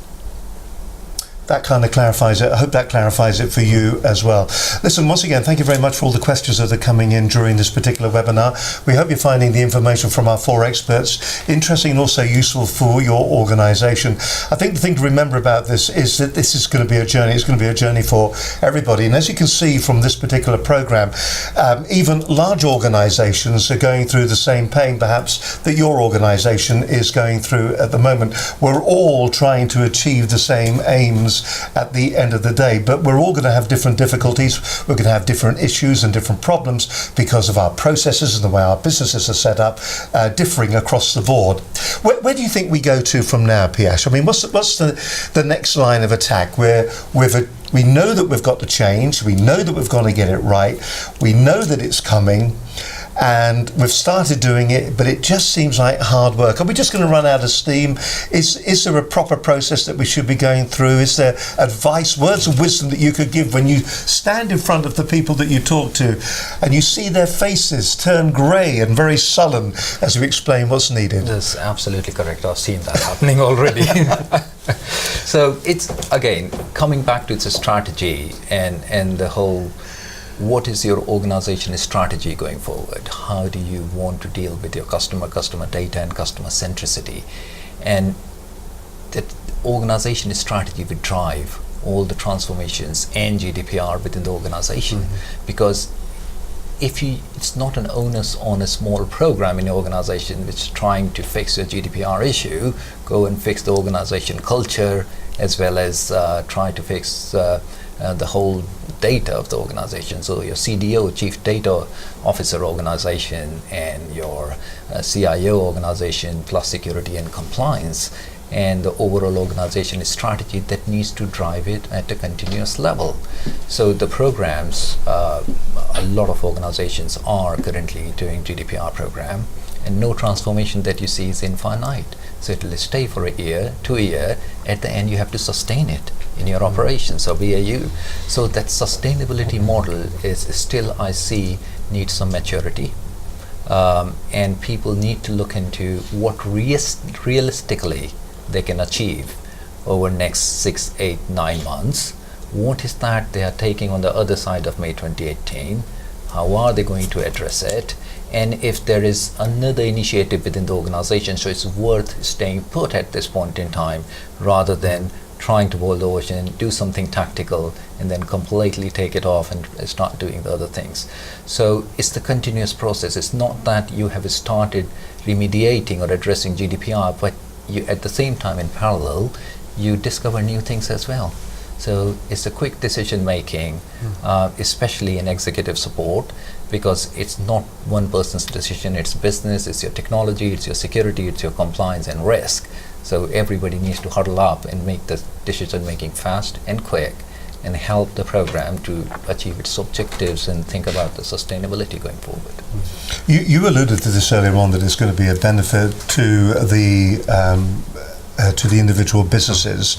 That kind of clarifies it. I hope that clarifies it for you as well. Listen, once again, thank you very much for all the questions that are coming in during this particular webinar. We hope you're finding the information from our 4 experts interesting and also useful for your organisation. I think the thing to remember about this is that this is going to be a journey. It's going to be a journey for everybody. And as you can see from this particular programme, even large organisations are going through the same pain, perhaps, that your organisation is going through at the moment. We're all trying to achieve the same aims at the end of the day, but we're all going to have different difficulties. We're going to have different issues and different problems because of our processes and the way our businesses are set up, differing across the board. Where do you think we go to from now, Piyash? I mean, what's the next line of attack? We know that we've got to change. We know that we've got to get it right. We know that it's coming. And we've started doing it, but it just seems like hard work. Are we just going to run out of steam? Is there a proper process that we should be going through? Is there advice, words of wisdom that you could give when you stand in front of the people that you talk to and you see their faces turn grey and very sullen as you explain what's needed? That's absolutely correct. I've seen that happening already. So it's, again, coming back to the strategy and the whole, what is your organization's strategy going forward? How do you want to deal with your customer data and customer centricity? And that organization's strategy will drive all the transformations and GDPR within the organization. Because it's not an onus on a small program in the organization which is trying to fix your GDPR issue, go and fix the organization culture as well as try to fix the whole data of the organization. So your CDO, Chief Data Officer organization, and your CIO organization, plus security and compliance, and the overall organization strategy that needs to drive it at a continuous level. So the programs, a lot of organizations are currently doing GDPR program, and no transformation that you see is infinite. So it will stay for a year, 2 years. At the end, you have to sustain it in your operations or BAU. So that sustainability model is still, I see, needs some maturity. And people need to look into what realistically they can achieve over next 6, 8, 9 months. What is that they are taking on the other side of May 2018? How are they going to address it? And if there is another initiative within the organization, so it's worth staying put at this point in time rather than trying to boil the ocean, do something tactical, and then completely take it off and start doing the other things. So it's the continuous process. It's not that you have started remediating or addressing GDPR, but you, at the same time, in parallel, you discover new things as well. So it's a quick decision making, especially in executive support, because it's not one person's decision, it's business, it's your technology, it's your security, it's your compliance and risk. So everybody needs to huddle up and make the decision making fast and quick and help the program to achieve its objectives and think about the sustainability going forward. You alluded to this earlier on, that it's going to be a benefit to the individual businesses.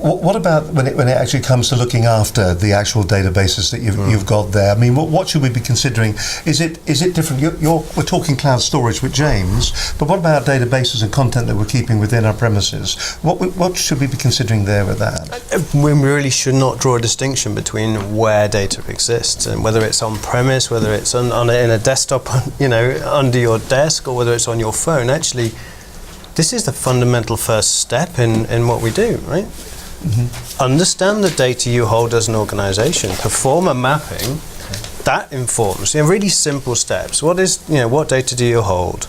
What about when it actually comes to looking after the actual databases that you've got there? I mean, what should we be considering? Is it different? We're talking cloud storage with James, but what about databases and content that we're keeping within our premises? What should we be considering there with that? We really should not draw a distinction between where data exists and whether it's on premise, whether it's in a desktop, under your desk, or whether it's on your phone. Actually, this is the fundamental first step in what we do, right? Understand the data you hold as an organization, perform a mapping that informs really simple steps. What data do you hold?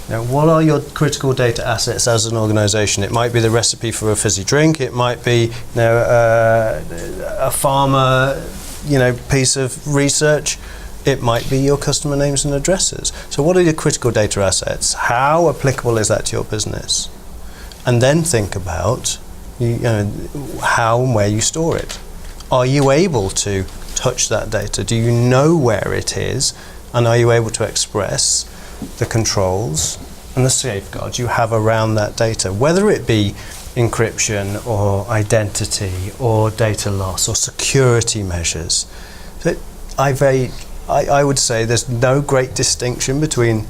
What are your critical data assets as an organisation? It might be the recipe for a fizzy drink. It might be a pharma piece of research. It might be your customer names and addresses. So what are your critical data assets? How applicable is that to your business? And then think about how and where you store it. Are you able to touch that data? Do you know where it is? And are you able to express the controls and the safeguards you have around that data, whether it be encryption or identity or data loss or security measures? So I would say there's no great distinction between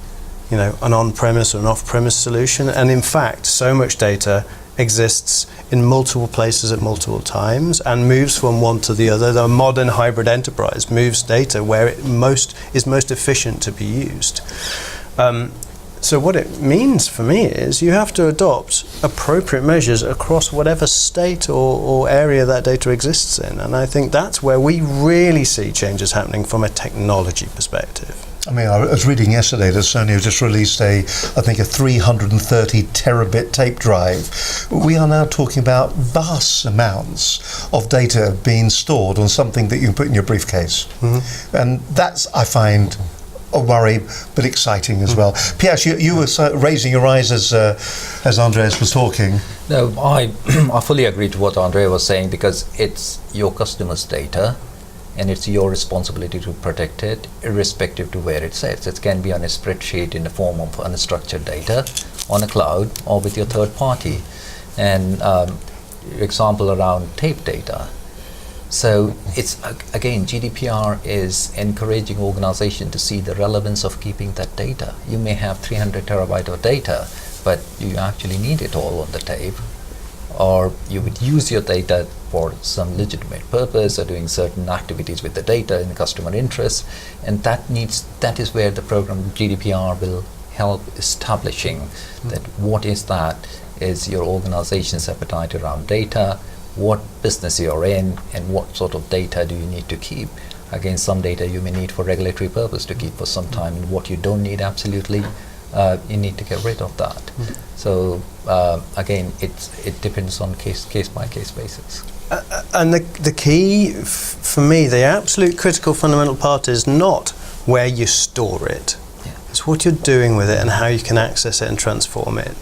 an on-premise or an off-premise solution, and in fact so much data exists in multiple places at multiple times and moves from one to the other. The modern hybrid enterprise moves data where it is most efficient to be used. So what it means for me is you have to adopt appropriate measures across whatever state or area that data exists in, and I think that's where we really see changes happening from a technology perspective. I mean, I was reading yesterday that Sony have just released a 330 terabit tape drive. We are now talking about vast amounts of data being stored on something that you can put in your briefcase. Mm-hmm. And that's, I find, a worry, but exciting as well. Pierre, you were raising your eyes as Andreas was talking. No, I fully agree to what Andrea was saying, because it's your customer's data, and it's your responsibility to protect it, irrespective to where it sits. It can be on a spreadsheet in the form of unstructured data, on a cloud, or with your third party. And example around tape data. So it's, again, GDPR is encouraging organizations to see the relevance of keeping that data. You may have 300 terabyte of data, but you actually need it all on the tape. Or you would use your data for some legitimate purpose or doing certain activities with the data in customer interest, and that is where the program GDPR will help establishing that what is your organization's appetite around data, what business you're in, and what sort of data do you need to keep. Again, some data you may need for regulatory purpose to keep for some time, and what you don't need absolutely, you need to get rid of that. So again, it depends on case by case basis. And the key for me, the absolute critical fundamental part is not where you store it. Yeah. It's what you're doing with it and how you can access it and transform it.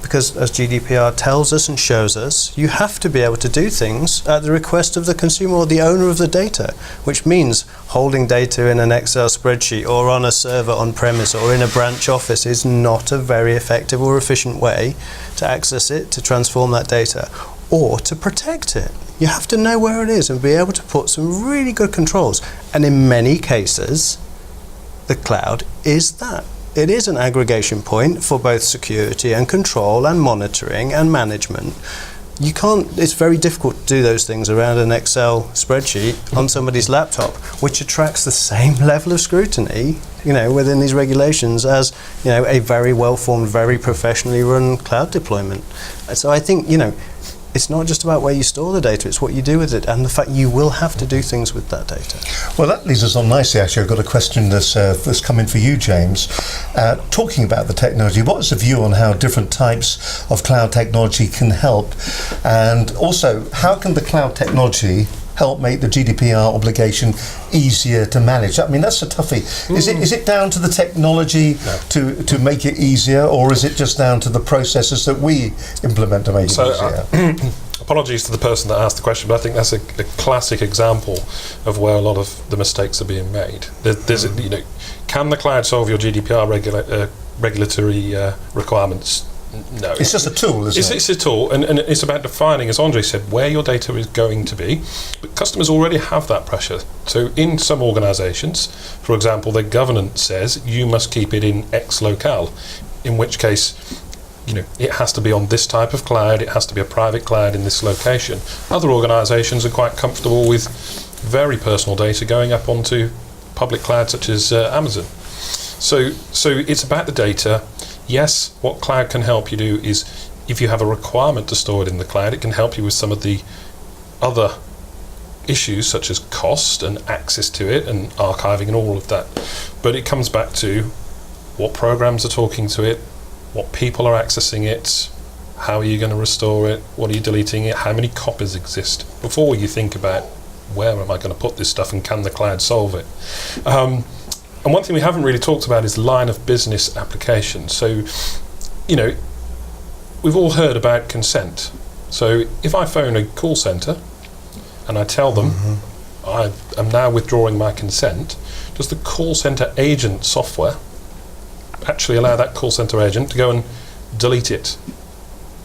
Because as GDPR tells us and shows us, you have to be able to do things at the request of the consumer or the owner of the data, which means holding data in an Excel spreadsheet or on a server on premise or in a branch office is not a very effective or efficient way to access it, to transform that data, or to protect it. You have to know where it is and be able to put some really good controls. And in many cases, the cloud is that. It is an aggregation point for both security and control and monitoring and management. It's very difficult to do those things around an Excel spreadsheet on somebody's laptop, which attracts the same level of scrutiny, within these regulations as, a very well-formed, very professionally run cloud deployment. So I think, it's not just about where you store the data, it's what you do with it, and the fact you will have to do things with that data. Well, that leads us on nicely, actually. I've got a question that's come in for you, James. Talking about the technology, what is the view on how different types of cloud technology can help? And also, how can the cloud technology help make the GDPR obligation easier to manage? I mean, that's a toughie. Is it down to the technology to make it easier, or is it just down to the processes that we implement to make it easier? Apologies to the person that asked the question, but I think that's a classic example of where a lot of the mistakes are being made. Can the cloud solve your GDPR regulatory requirements? No. It's just a tool, isn't it? It's a tool, and it's about defining, as Andre said, where your data is going to be. But customers already have that pressure. So in some organisations, for example, their governance says you must keep it in X locale, in which case, it has to be on this type of cloud, it has to be a private cloud in this location. Other organisations are quite comfortable with very personal data going up onto public cloud such as Amazon. So it's about the data. Yes, what cloud can help you do is, if you have a requirement to store it in the cloud, it can help you with some of the other issues such as cost and access to it and archiving and all of that. But it comes back to what programs are talking to it, what people are accessing it, how are you going to restore it, what are you deleting it, how many copies exist, before you think about where am I going to put this stuff and can the cloud solve it. And one thing we haven't really talked about is line of business applications. So, you know, we've all heard about consent. So if I phone a call centre and I tell them I am now withdrawing my consent, does the call centre agent software actually allow that call centre agent to go and delete it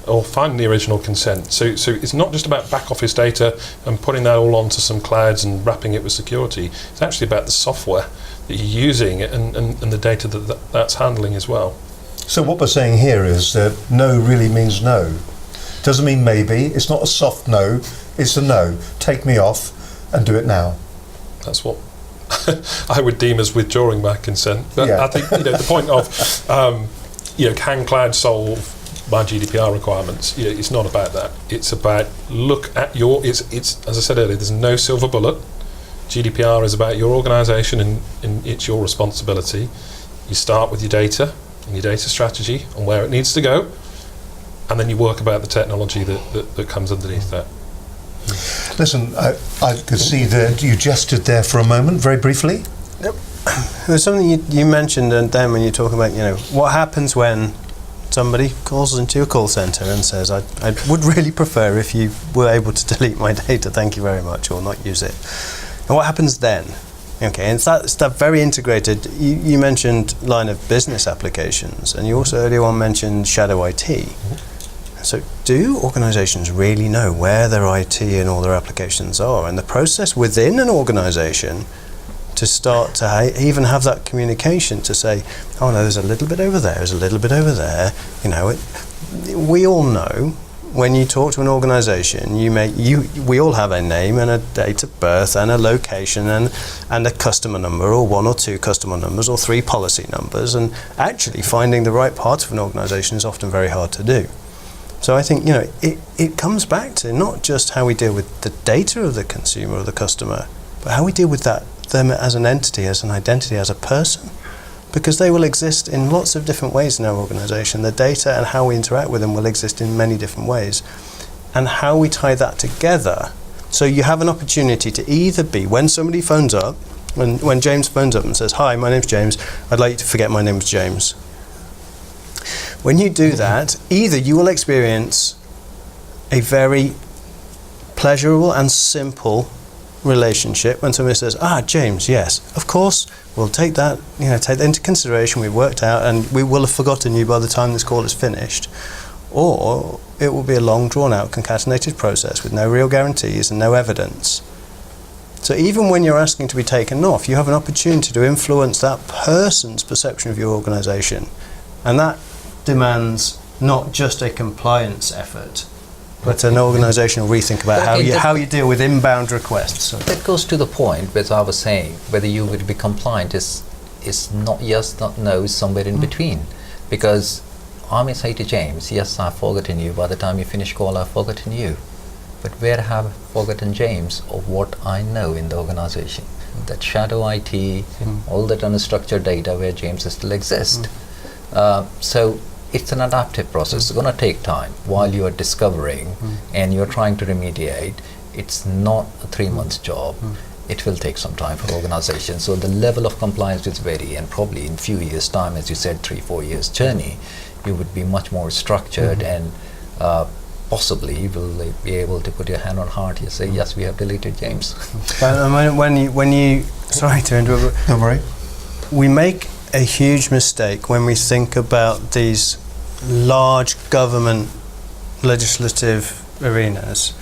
or find the original consent? So it's not just about back office data and putting that all onto some clouds and wrapping it with security. It's actually about the software that you're using and the data that's handling as well. So what we're saying here is that no really means no. Doesn't mean maybe. It's not a soft no, it's a no. Take me off and do it now. That's what I would deem as withdrawing my consent. But Yeah. I think the point of can cloud solve my GDPR requirements? It's not about that. It's about look at your. It's as I said earlier. There's no silver bullet. GDPR is about your organisation and it's your responsibility. You start with your data and your data strategy and where it needs to go, and then you work about the technology that comes underneath that. Listen, I could see that you gestured there for a moment, very briefly. Yep. There's something you mentioned, and then when you talk about, what happens when somebody calls into a call centre and says, I would really prefer if you were able to delete my data, thank you very much, or not use it. And what happens then? Okay, and it's that very integrated. You mentioned line of business applications, and you also earlier on mentioned shadow IT. So do organisations really know where their IT and all their applications are, and the process within an organisation to start to even have that communication to say, oh no, there's a little bit over there, there's a little bit over there. We all know when you talk to an organisation, we all have a name and a date of birth and a location and a customer number, or one or two customer numbers or 3 policy numbers, and actually finding the right part of an organisation is often very hard to do. So I think it comes back to not just how we deal with the data of the consumer or the customer, but how we deal with them as an entity, as an identity, as a person, because they will exist in lots of different ways in our organisation. The data and how we interact with them will exist in many different ways, and how we tie that together. So you have an opportunity to either be, when somebody phones up, when James phones up and says, hi, my name's James, I'd like you to forget my name's James. When you do that, either you will experience a very pleasurable and simple relationship when somebody says, James, yes, of course, we'll take that into consideration, we've worked out, and we will have forgotten you by the time this call is finished. Or it will be a long, drawn-out, concatenated process with no real guarantees and no evidence. So even when you're asking to be taken off, you have an opportunity to influence that person's perception of your organisation. And that demands not just a compliance effort, but an organisational rethink about how you deal with inbound requests. That goes to the point, as I was saying, whether you will be compliant is not yes, not no, is somewhere in between. Because I may say to James, yes, I've forgotten you. By the time you finish call, I've forgotten you. But where have I forgotten James of what I know in the organisation? That shadow IT, all that unstructured data where James still exists. So it's an adaptive process. It's going to take time while you are discovering and you're trying to remediate. It's not a 3-month job. It will take some time for organizations. So the level of compliance will vary, and probably in few years' time, as you said, 3-4 years journey, you would be much more structured and possibly will be able to put your hand on heart. You say, yes, we have deleted James. When you sorry to interrupt. Don't worry. We make a huge mistake when we think about these large government legislative arenas,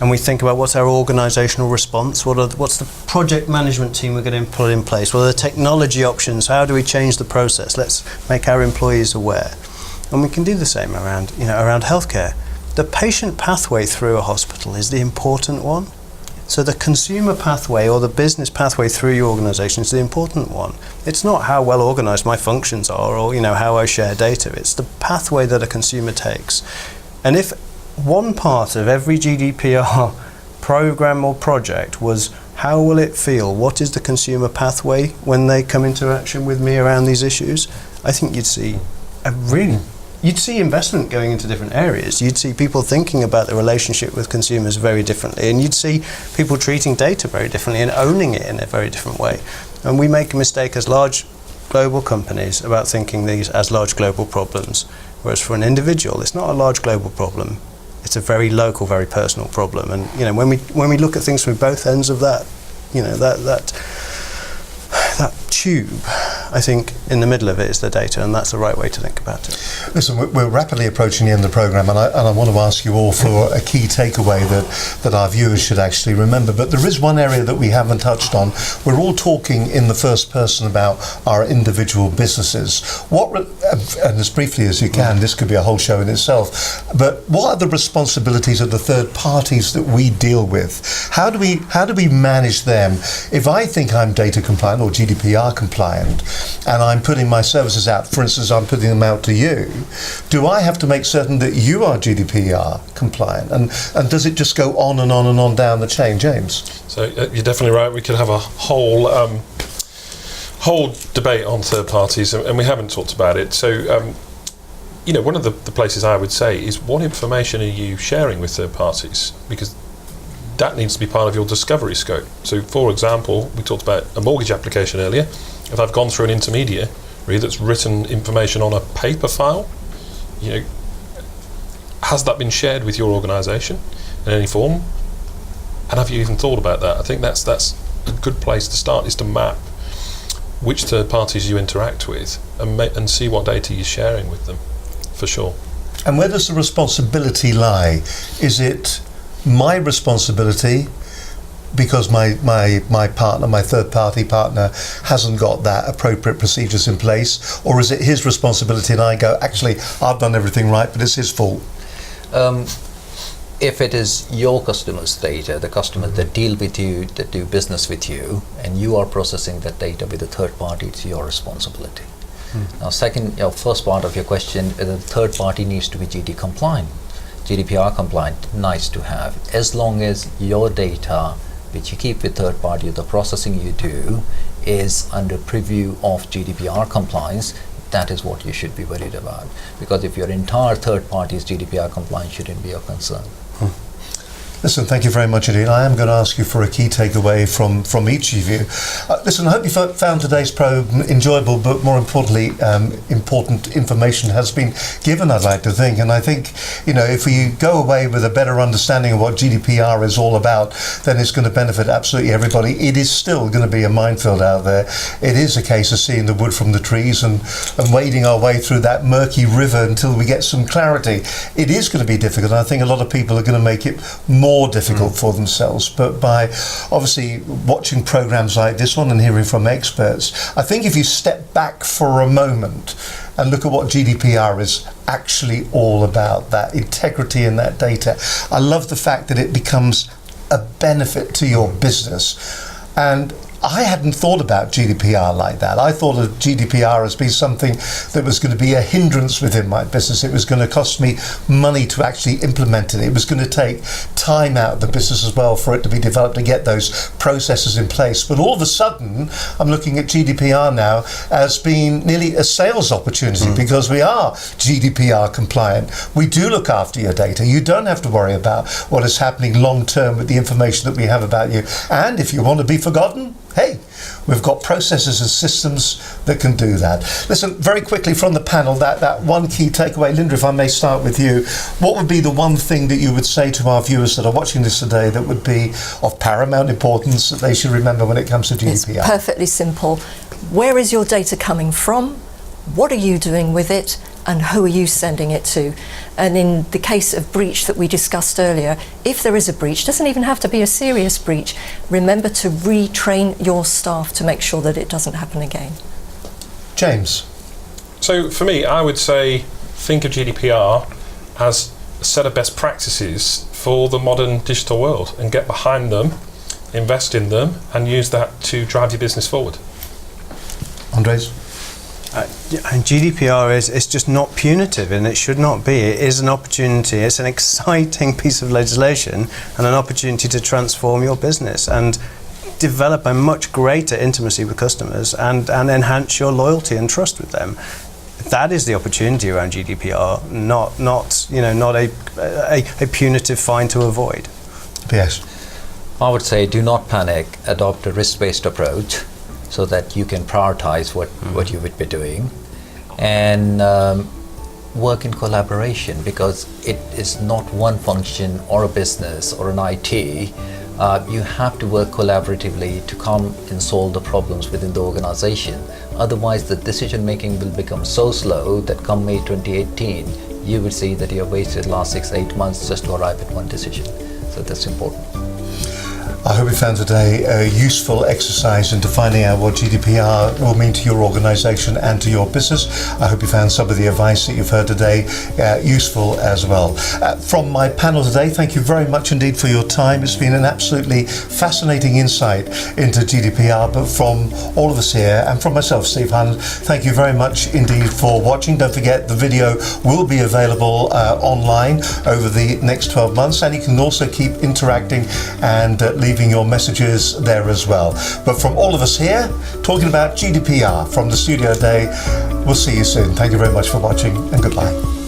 and we think about what's our organisational response, what's the project management team we're going to put in place, what are the technology options, how do we change the process, let's make our employees aware. And we can do the same around healthcare. The patient pathway through a hospital is the important one. So the consumer pathway or the business pathway through your organisation is the important one. It's not how well organised my functions are or how I share data. It's the pathway that a consumer takes. And if one part of every GDPR program or project was how will it feel, what is the consumer pathway when they come into action with me around these issues, I think you'd see a really you'd see investment going into different areas. You'd see people thinking about the relationship with consumers very differently, and you'd see people treating data very differently and owning it in a very different way. And we make a mistake as large global companies about thinking these as large global problems, whereas for an individual, it's not a large global problem. It's a very local, very personal problem. And you know, when we look at things from both ends of that, you know, that tube, I think in the middle of it is the data, and that's the right way to think about it. Listen, we're rapidly approaching the end of the programme, and I want to ask you all for a key takeaway that our viewers should actually remember. But there is one area that we haven't touched on. We're all talking in the first person about our individual businesses. And as briefly as you can, this could be a whole show in itself, but what are the responsibilities of the third parties that we deal with? How do we manage them? If I think I'm data compliant or GDPR compliant, and I'm putting my services out, for instance, I'm putting them out to you, do I have to make certain that you are GDPR compliant? And does it just go on and on and on down the chain, James? So you're definitely right. We could have a whole debate on third parties, and we haven't talked about it. So, you know, one of the places I would say is, what information are you sharing with third parties? Because that needs to be part of your discovery scope. So, for example, we talked about a mortgage application earlier. If I've gone through an intermediary that's written information on a paper file, you know, has that been shared with your organisation in any form? And have you even thought about that? I think that's a good place to start, is to map which third parties you interact with and see what data you're sharing with them, for sure. And where does the responsibility lie? Is it my responsibility because my partner, my third party partner, hasn't got that appropriate procedures in place? Or is it his responsibility and I go, actually, I've done everything right, but it's his fault? If it is your customers' data, the customers that deal with you, that do business with you, and you are processing that data with a third party, it's your responsibility. Now, first part of your question, the third party needs to be GDPR compliant, nice to have. As long as your data, which you keep with third party, the processing you do, is under preview of GDPR compliance, that is what you should be worried about. Because if your entire third party is GDPR compliant, shouldn't be of concern. Listen, thank you very much indeed. I am going to ask you for a key takeaway from each of you. Listen, I hope you found today's program enjoyable, but more importantly, important information has been given, I'd like to think. And I think, you know, if we go away with a better understanding of what GDPR is all about, then it's going to benefit absolutely everybody. It is still going to be a minefield out there. It is a case of seeing the wood from the trees and wading our way through that murky river until we get some clarity. It is going to be difficult, and I think a lot of people are going to make it more difficult for themselves, but by obviously watching programs like this one and hearing from experts, I think if you step back for a moment and look at what GDPR is actually all about, that integrity in that data, I love the fact that it becomes a benefit to your business. And I hadn't thought about GDPR like that. I thought of GDPR as being something that was going to be a hindrance within my business. It was going to cost me money to actually implement it. It was going to take time out of the business as well for it to be developed and get those processes in place. But all of a sudden, I'm looking at GDPR now as being nearly a sales opportunity because we are GDPR compliant. We do look after your data. You don't have to worry about what is happening long term with the information that we have about you. And if you want to be forgotten, hey, we've got processes and systems that can do that. Listen, very quickly from the panel, that one key takeaway. Linda, if I may start with you, what would be the one thing that you would say to our viewers that are watching this today that would be of paramount importance that they should remember when it comes to GDPR? It's perfectly simple. Where is your data coming from? What are you doing with it? And who are you sending it to? And in the case of breach that we discussed earlier, if there is a breach, doesn't even have to be a serious breach, remember to retrain your staff to make sure that it doesn't happen again. James? So for me, I would say think of GDPR as a set of best practices for the modern digital world and get behind them, invest in them, and use that to drive your business forward. Andres? And GDPR is just not punitive, and it should not be. It is an opportunity. It's an exciting piece of legislation and an opportunity to transform your business and develop a much greater intimacy with customers and enhance your loyalty and trust with them. that is the opportunity around GDPR, not a punitive fine to avoid. Yes. I would say do not panic, adopt a risk-based approach so that you can prioritize what you would be doing, and work in collaboration, because it is not one function or a business or an IT. You have to work collaboratively to come and solve the problems within the organization. Otherwise, the decision making will become so slow that come May 2018, you will see that you have wasted the last 6-8 months just to arrive at one decision. So that's important. I hope you found today a useful exercise into finding out what GDPR will mean to your organisation and to your business. I hope you found some of the advice that you've heard today useful as well. From my panel today, thank you very much indeed for your time. It's been an absolutely fascinating insight into GDPR, but from all of us here and from myself, Steve Hunt, thank you very much indeed for watching. Don't forget, the video will be available online over the next 12 months, and you can also keep interacting and leaving your messages there as well. But from all of us here, talking about GDPR from the studio today, we'll see you soon. Thank you very much for watching, and goodbye.